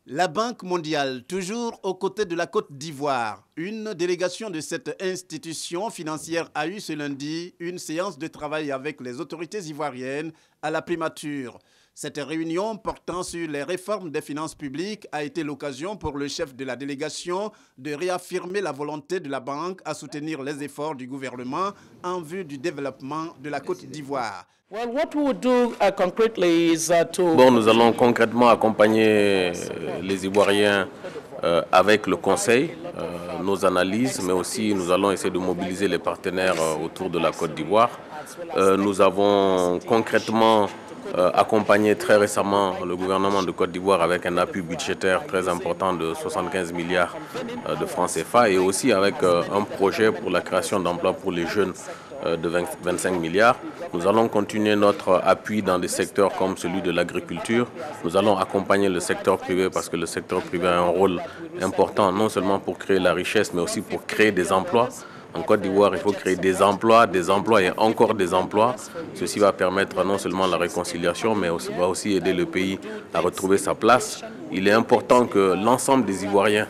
La Banque mondiale, toujours aux côtés de la Côte d'Ivoire. Une délégation de cette institution financière a eu ce lundi une séance de travail avec les autorités ivoiriennes à la primature. Cette réunion portant sur les réformes des finances publiques a été l'occasion pour le chef de la délégation de réaffirmer la volonté de la banque à soutenir les efforts du gouvernement en vue du développement de la Côte d'Ivoire. Nous allons concrètement accompagner les Ivoiriens avec le Conseil, nos analyses, mais aussi nous allons essayer de mobiliser les partenaires autour de la Côte d'Ivoire. Nous avons concrètement accompagné très récemment le gouvernement de Côte d'Ivoire avec un appui budgétaire très important de 75 milliards de francs CFA et aussi avec un projet pour la création d'emplois pour les jeunes de 25 milliards. Nous allons continuer notre appui dans des secteurs comme celui de l'agriculture. Nous allons accompagner le secteur privé parce que le secteur privé a un rôle important non seulement pour créer la richesse mais aussi pour créer des emplois. En Côte d'Ivoire, il faut créer des emplois et encore des emplois. Ceci va permettre non seulement la réconciliation, mais va aussi aider le pays à retrouver sa place. Il est important que l'ensemble des Ivoiriens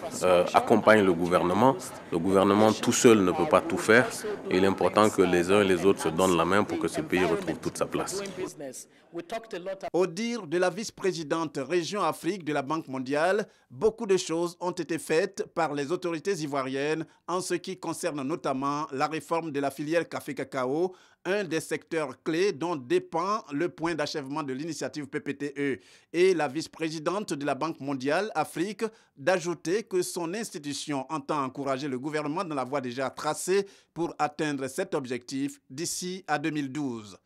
accompagnent le gouvernement. Le gouvernement tout seul ne peut pas tout faire. Et il est important que les uns et les autres se donnent la main pour que ce pays retrouve toute sa place. Au dire de la vice-présidente Région Afrique de la Banque mondiale, beaucoup de choses ont été faites par les autorités ivoiriennes en ce qui concerne notamment la réforme de la filière café-cacao, un des secteurs clés dont dépend le point d'achèvement de l'initiative PPTE. Et la vice-présidente de la Banque mondiale Afrique d'ajouter que son institution entend encourager le gouvernement dans la voie déjà tracée pour atteindre cet objectif d'ici à 2012.